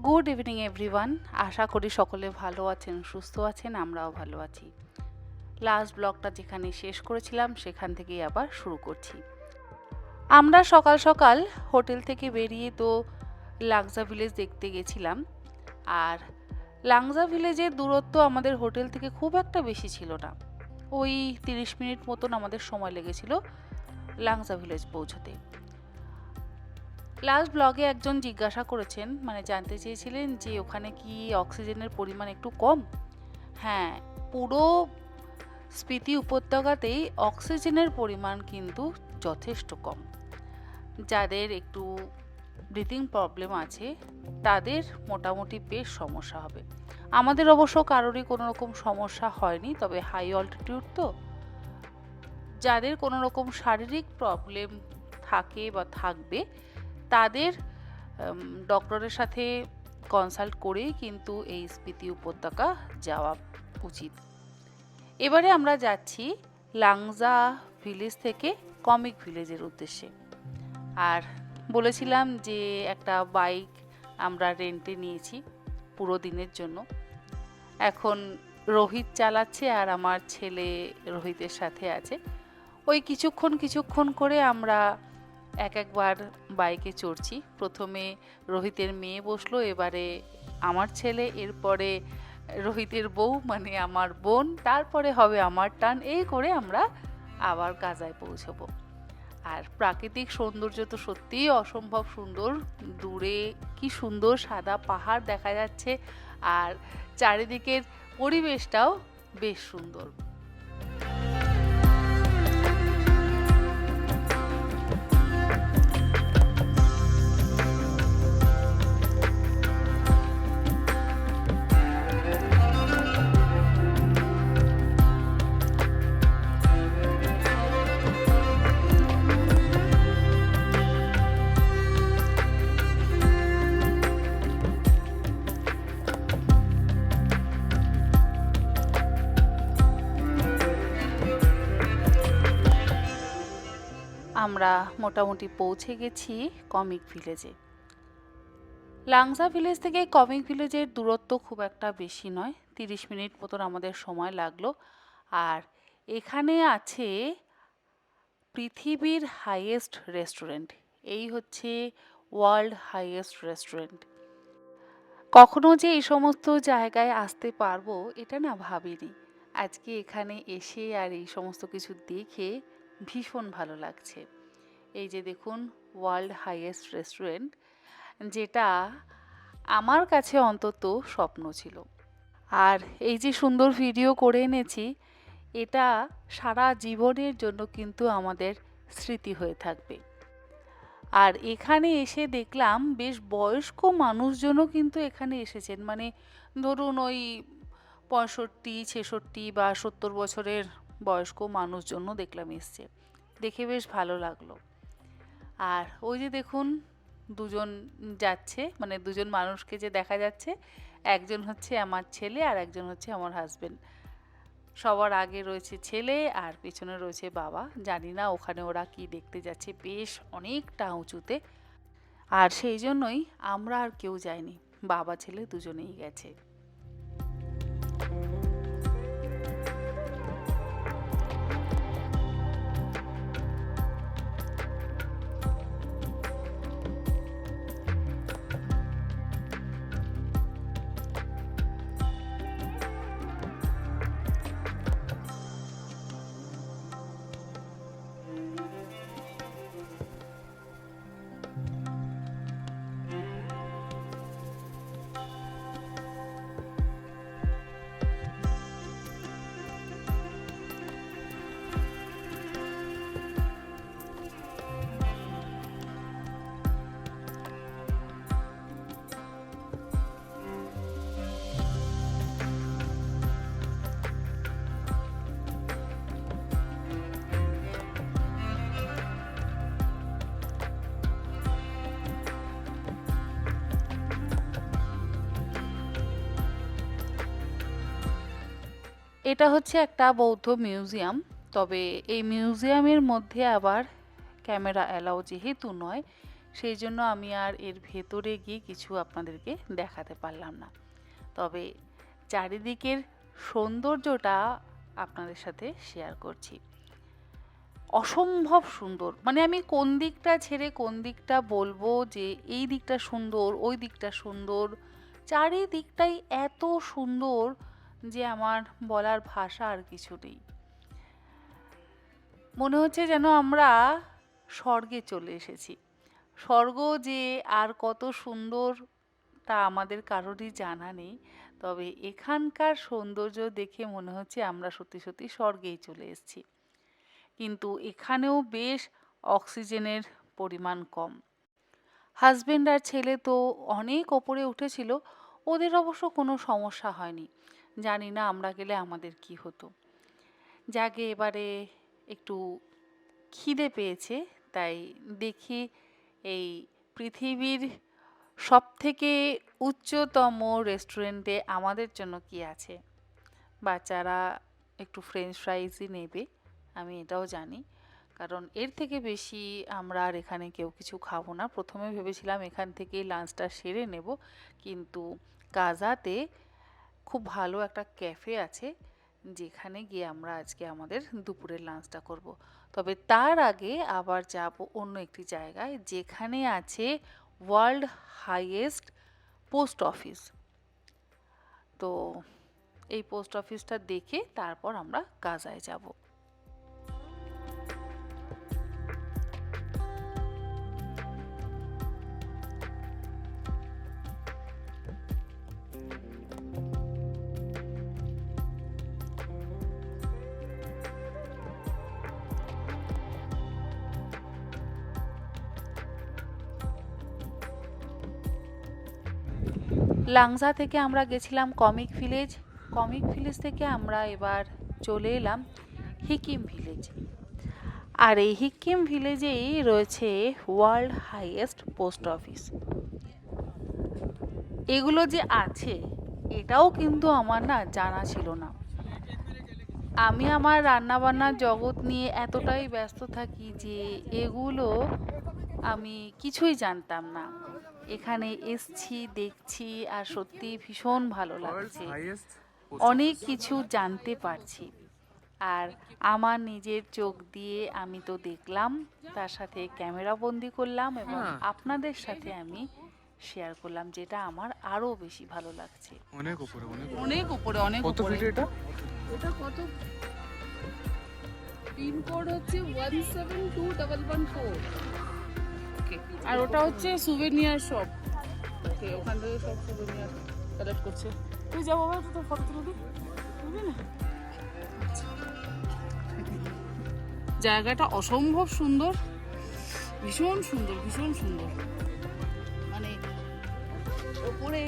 Good evening everyone. আশা করি সকলে ভালো আছেন, সুস্থ আছেন, আমরাও ভালো আছি। লাস্ট ব্লগটা যেখানে শেষ করেছিলাম সেখান থেকেই আবার শুরু করছি। আমরা সকাল সকাল হোটেল থেকে বেরিয়ে তো লাংজা ভিলেজ দেখতে গেছিলাম। আর লাংজা ভিলেজের দূরত্ব আমাদের হোটেল থেকে খুব একটা বেশি ছিল না, ওই 30 মিনিট মতন আমাদের সময় লেগেছিল লাংজা ভিলেজ পৌঁছতে। লাস্ট ব্লগে একজন জিজ্ঞাসা করেছেন, মানে জানতে চেয়েছিলেন যে ওখানে কি অক্সিজেনের পরিমাণ একটু কম। হ্যাঁ, পুরো স্পিতি উপত্যকাতেই অক্সিজেনের পরিমাণ কিন্তু যথেষ্ট কম। যাদের একটু ব্রিথিং প্রবলেম আছে তাদের মোটামুটি বেশ সমস্যা হবে। আমাদের অবশ্য কারোরই কোনো রকম সমস্যা হয়নি, তবে হাই অল্টিটিউড তো যাদের কোনো রকম শারীরিক প্রবলেম থাকে বা থাকবে তাদের ডক্টরের সাথে কনসাল্ট করেই কিন্তু এই স্পিতি উপত্যকা যাওয়া উচিত। এবারে আমরা যাচ্ছি লাংজা ভিলেজ থেকে কমিক ভিলেজের উদ্দেশ্যে। আর বলেছিলাম যে একটা বাইক আমরা রেন্টে নিয়েছি পুরো দিনের জন্য। এখন রোহিত চালাচ্ছে আর আমার ছেলে রোহিতের সাথে আছে। ওই কিছুক্ষণ করে আমরা একবার বাইকে চড়ছি। প্রথমে রোহিতের মেয়ে বসলো, এবারে আমার ছেলে, এরপরে রোহিতের বউ মানে আমার বোন, তারপরে হবে আমার টান। এই করে আমরা আবার গাজায় পৌঁছবো। আর প্রাকৃতিক সৌন্দর্য তো সত্যিই অসম্ভব সুন্দর। দূরে কি সুন্দর সাদা পাহাড় দেখা যাচ্ছে, আর চারিদিকের পরিবেশটাও বেশ সুন্দর। আমরা মোটামুটি পৌঁছে গেছি কমিক ভিলেজে। লাংজা ভিলেজ থেকে কমিক ভিলেজের দূরত্ব খুব একটা বেশি নয়, 30 মিনিট মতন আমাদের সময় লাগলো। আর এখানে আছে পৃথিবীর হাইয়েস্ট রেস্টুরেন্ট। এই হচ্ছে ওয়ার্ল্ড হাইয়েস্ট রেস্টুরেন্ট। কখনো যে এই সমস্ত জায়গায় আসতে পারবো এটা না ভাবিনি। আজকে এখানে এসে আর এই সমস্ত কিছু দেখে ভীষণ ভালো লাগছে। এই যে দেখুন, ওয়ার্ল্ড হাইয়েস্ট রেস্টুরেন্ট, যেটা আমার কাছে অন্তত স্বপ্ন ছিল। আর এই যে সুন্দর ভিডিও করে এনেছি, এটা সারা জীবনের জন্য কিন্তু আমাদের স্মৃতি হয়ে থাকবে। আর এখানে এসে দেখলাম বেশ বয়স্ক মানুষজনও কিন্তু এখানে এসেছেন, মানে ধরুন ওই 65, 66 বা 70 বছরের বয়স্ক মানুষজনও দেখলাম এসছে। দেখে বেশ ভালো লাগলো। আর ওই যে দেখুন দুজন যাচ্ছে, মানে দুজন মানুষকে যে দেখা যাচ্ছে, একজন হচ্ছে আমার ছেলে আর একজন হচ্ছে আমার হাজবেন্ড। সবার আগে রয়েছে ছেলে আর পেছনে রয়েছে বাবা। জানি না ওখানে ওরা কি দেখতে যাচ্ছে, বেশ অনেকটা উঁচুতে। আর সেই জন্যই আমরা আর কেউ যাইনি, বাবা ছেলে দুজনেই গেছে। এটা হচ্ছে একটা বৌদ্ধ মিউজিয়াম, তবে এই মিউজিয়ামের মধ্যে আবার ক্যামেরা অ্যালাউ যেহেতু নয়, সেই জন্য আমি আর এর ভেতরে গিয়ে কিছু আপনাদেরকে দেখাতে পারলাম না। তবে চারিদিকের সৌন্দর্যটা আপনাদের সাথে শেয়ার করছি। অসম্ভব সুন্দর, মানে আমি কোন দিকটা ছেড়ে কোন দিকটা বলবো যে এই দিকটা সুন্দর ওই দিকটা সুন্দর, চারিদিকটাই এত সুন্দর যে আমার বলার ভাষা আর কিছু নেই। মনে হচ্ছে যেন আমরা স্বর্গে চলে এসেছি। স্বর্গ যে আর কত সুন্দর তা আমাদের কারোরই জানা নেই, তবে এখানকার সৌন্দর্য দেখে মনে হচ্ছে আমরা সত্যি সত্যি স্বর্গেই চলে এসেছি। কিন্তু এখানেও বেশ অক্সিজেনের পরিমাণ কম। হাজবেন্ড আর ছেলে তো অনেক ওপরে উঠেছিল, ওদের অবশ্য কোনো সমস্যা হয়নি। জানি না আমরা গেলে আমাদের কি হতো। যাকে এবারে একটু খিদে পেয়েছে, তাই দেখি এই পৃথিবীর সবথেকে উচ্চতম রেস্টুরেন্টে আমাদের জন্য কি আছে। বাচ্চারা একটু ফ্রেঞ্চ ফ্রাইজই নেবে, আমি এটাও জানি, কারণ এর থেকে বেশি আমরা আর এখানে কেউ কিছু খাবো না। প্রথমে ভেবেছিলাম এখান থেকেই লাঞ্চটা সেরে নেব, কিন্তু কাজাতে খুব ভালো একটা ক্যাফে আছে যেখানে গিয়ে আমরা আজকে আমাদের দুপুরের লাঞ্চটা করব। তবে তার আগে আবার যাব অন্য একটি জায়গায় যেখানে আছে ওয়ার্ল্ড হাইয়েস্ট পোস্ট অফিস। তো এই পোস্ট অফিসটা দেখে তারপর আমরা গাজায় যাব। লাংজা থেকে আমরা গেছিলাম কমিক ভিলেজ। কমিক ভিলেজ থেকে আমরা এবার চলে এলাম হিকিম ভিলেজ। আর এই হিকিম ভিলেজেই রয়েছে ওয়ার্ল্ড হাইয়েস্ট পোস্ট অফিস। এগুলো যে আছে এটাও কিন্তু আমার না জানা ছিল না। আমি আমার রান্নাবান্নার জগৎ নিয়ে এতটাই ব্যস্ত থাকি যে এগুলো আমি কিছুই জানতাম না। এখানে এসছি, দেখছি, আর সত্যি ভীষণ ভালো লাগছে। অনেক কিছু জানতে পারছি, আর আমার নিজের চোখ দিয়ে আমি তো দেখলাম, তার সাথে ক্যামেরা বন্দি করলাম এবং আপনাদের সাথে আমি শেয়ার করলাম, যেটা আমার আরো বেশি ভালো লাগছে। অনেক উপরে, অনেক উপরে, অনেক কত উপরে। ফিট এটা? এটা কত? পিন কোড হচ্ছে 172114। ওকে, আর ওটা হচ্ছে সুভেনিয়ার শপ। ওকে, ওখান থেকে সব সুভেনিয়ার কালেক্ট করছে। তুই যাবো, বাবা তো ফটো তুলে দিই, বুঝলি না? জায়গাটা অসম্ভব সুন্দর, ভীষণ সুন্দর, ভীষণ সুন্দর। মানে ওপরে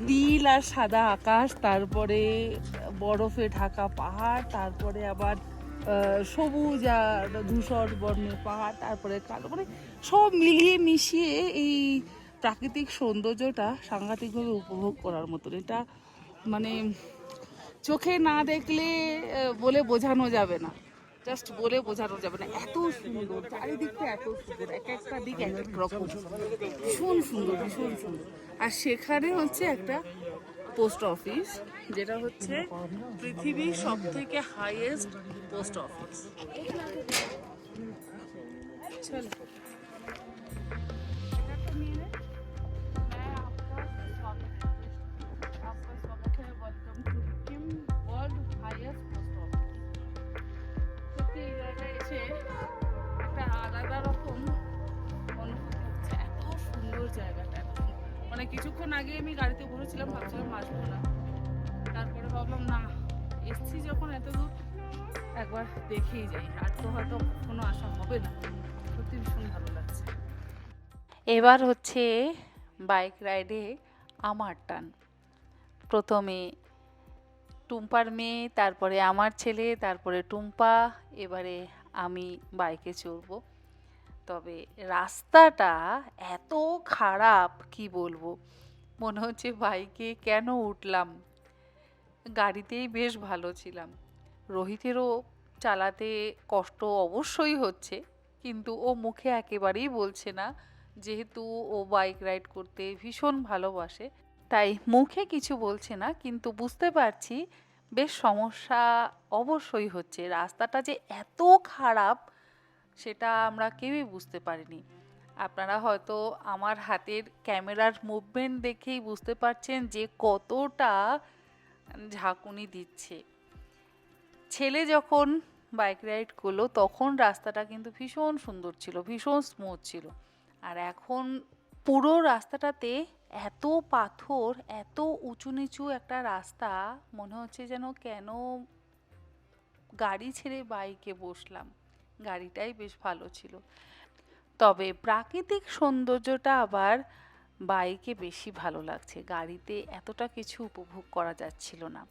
নীল আর সাদা আকাশ, তারপরে বরফে ঢাকা পাহাড়, তারপরে আবার সবুজ আর ধূসর বর্ণের পাহাড়, তারপরে কালো, মানে সব মিলিয়ে মিশিয়ে এই প্রাকৃতিক সৌন্দর্যটা সাংঘাতিকভাবে উপভোগ করার মতন। এটা মানে চোখে না দেখলে বলে বোঝানো যাবে না, জাস্ট বলে বোঝানো যাবে না, এত সুন্দর চারিদিকটা, এত সুন্দর, এক একটা দিক এক এক রকম, ভীষণ সুন্দর, ভীষণ সুন্দর। আর সেখানে হচ্ছে একটা পোস্ট অফিস, যেটা হচ্ছে পৃথিবীর সব থেকে হাইয়েস্ট পোস্ট অফিস। চল একটা আলাদা রকম অনুভূতি হচ্ছে, এত সুন্দর জায়গাটা, এত সুন্দর। মানে কিছুক্ষণ আগে আমি গাড়িতে বসেছিলাম, ভাবছিলাম আসবো না, তারপরে ভাবলাম না, এসছি যখন এত দূর একবার দেখেই যাই, আর তো হয়তো কোনো আসা হবে না। সত্যি ভীষণ ভালো লাগছে। এবার হচ্ছে বাইক রাইডে আমার টান। প্রথমে টুম্পার মেয়ে, তারপরে আমার ছেলে, তারপরে টুম্পা, এবারে আমি বাইকে চড়বো। তবে রাস্তাটা এত খারাপ কি বলবো, মনে হচ্ছে বাইকে কেন উঠলাম, গাড়িতেই বেশ ভালো ছিলাম। রোহিতেরও চালাতে কষ্ট অবশ্যই হচ্ছে, কিন্তু ও মুখে একেবারেই বলছে না, যেহেতু ও বাইক রাইড করতে ভীষণ ভালোবাসে, তাই মুখে কিছু বলছে না, কিন্তু বুঝতে পারছি বেশ সমস্যা অবশ্যই হচ্ছে। রাস্তাটা যে এত খারাপ সেটা আমরা কেউই বুঝতে পারিনি। আপনারা হয়তো আমার হাতের ক্যামেরার মুভমেন্ট দেখেই বুঝতে পারছেন যে কতটা ঝাঁকুনি দিচ্ছে। ছেলে যখন বাইক রাইড করলো তখন রাস্তাটা কিন্তু ভীষণ সুন্দর ছিল, ভীষণ স্মুথ ছিল। আর এখন পুরো রাস্তাটাতে এত পাথর, এত উঁচু নিচু একটা রাস্তা, মনে হচ্ছে যেন কেন গাড়ি ছেড়ে বাইকে বসলাম। গাড়িটাই বেশ ভালো ছিল, তবে প্রাকৃতিক সৌন্দর্যটা আবার বাইকে বেশি ভালো লাগছে, গাড়িতে এতটা কিছু উপভোগ করা যাচ্ছিল না।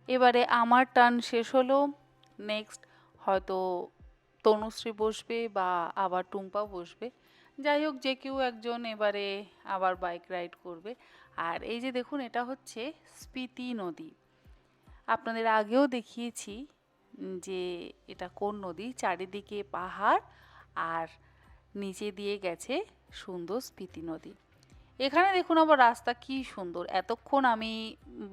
এবারে আমার টার্ন শেষ হলো। নেক্সট হয়তো তনুশ্রী বসবে বা আবার টুম্পা বসবে, যাই হোক যে কেউ একজন এবারে আবার বাইক রাইড করবে। আর এই যে দেখুন, এটা হচ্ছে স্পিতি নদী। আপনাদের আগেও দেখিয়েছি যে এটা কোন নদী, চারিদিকে পাহাড় আর নিচে দিয়ে গেছে সুন্দর স্পিতি নদী। এখানে দেখুন আবার রাস্তা কি সুন্দর। এতক্ষণ আমি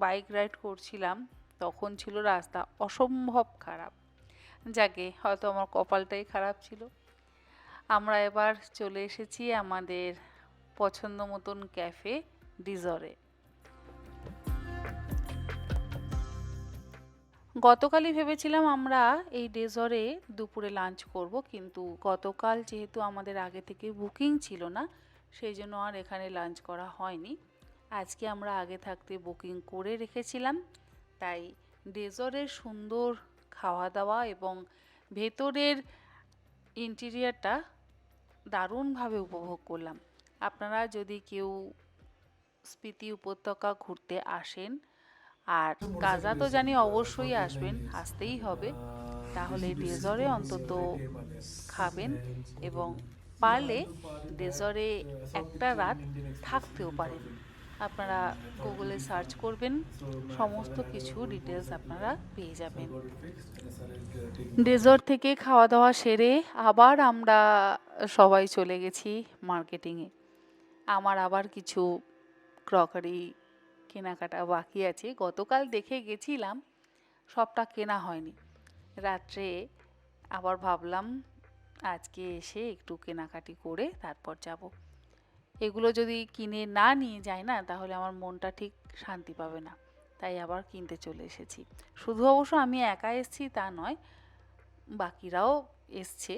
বাইক রাইড করছিলাম তখন ছিল রাস্তা অসম্ভব খারাপ, যাকে হয়তো আমার কপালটাই খারাপ ছিল। আমরা এবার চলে এসেছি আমাদের পছন্দ মতন ক্যাফে ডিজরে। গতকালই ভেবেছিলাম আমরা এই ডেজরে দুপুরে লাঞ্চ করব, কিন্তু গতকাল যেহেতু আমাদের আগে থেকে বুকিং ছিল না, সেই জন্য আর এখানে লাঞ্চ করা হয়নি। আজকে আমরা আগে থাকতে বুকিং করে রেখেছিলাম, তাই ডেজরের সুন্দর খাওয়া দাওয়া এবং ভেতরের ইন্টেরিয়ারটা দারুণভাবে উপভোগ করলাম। আপনারা যদি কেউ স্পিতি উপত্যকা ঘুরতে আসেন, আর কাজা তো জানি অবশ্যই আসবেন, আসতেই হবে, তাহলে ডেজরে অন্তত খাবেন এবং পারলে ডেজরে একটা রাত থাকতেও পারেন। আপনারা গুগলে সার্চ করবেন, সমস্ত কিছু ডিটেলস আপনারা পেয়ে যাবেন। ডেজার্ট থেকে খাওয়া দাওয়া সেরে আবার আমরা সবাই চলে গেছি মার্কেটিংয়ে। আমার আবার কিছু ক্রকারি কেনাকাটা বাকি আছে। গতকাল দেখে গেছিলাম, সবটা কেনা হয়নি। রাত্রে আবার ভাবলাম আজকে এসে একটু কেনাকাটি করে তারপর যাব। এগুলো যদি কিনে না নিয়ে যাই না, তাহলে আমার মনটা ঠিক শান্তি পাবে না। তাই আবার কিনতে চলে এসেছি। শুধু অবশ্য আমি একা এসেছি তা নয়, বাকিরাও এসছে,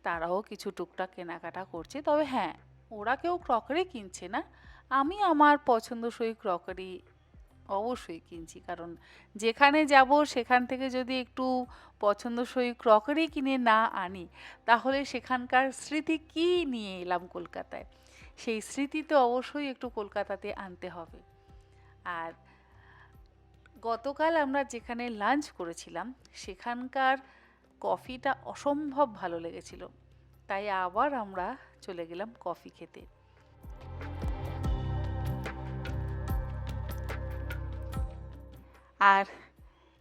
তারাও কিছু টুকটাক কেনাকাটা করছে। তবে হ্যাঁ, ওরা কেউ ক্রকারি কিনছে না, আমি আমার পছন্দসই ক্রকারি অবশ্যই কিনছি। কারণ যেখানে যাব সেখান থেকে যদি একটু পছন্দসই ক্রকারি কিনে না আনি, তাহলে সেখানকার স্মৃতি কি নিয়ে এলাম কলকাতায়? সেই স্মৃতি তো অবশ্যই একটু কলকাতাতে আনতে হবে। আর গতকাল আমরা যেখানে লাঞ্চ করেছিলাম সেখানকার কফিটা অসম্ভব ভালো লেগেছিল, তাই আবার আমরা চলে গেলাম কফি খেতে। আর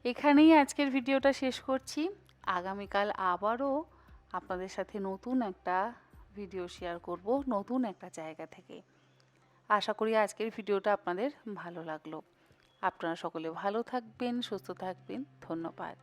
এখানেই আজকের ভিডিওটা শেষ করছি। আগামীকাল আবারও আপনাদের সাথে নতুন একটা ভিডিও শেয়ার করব, নতুন একটা জায়গা থেকে। আশা করি আজকের ভিডিওটা আপনাদের ভালো লাগলো। আপনারা সকলে ভালো থাকবেন, সুস্থ থাকবেন। ধন্যবাদ।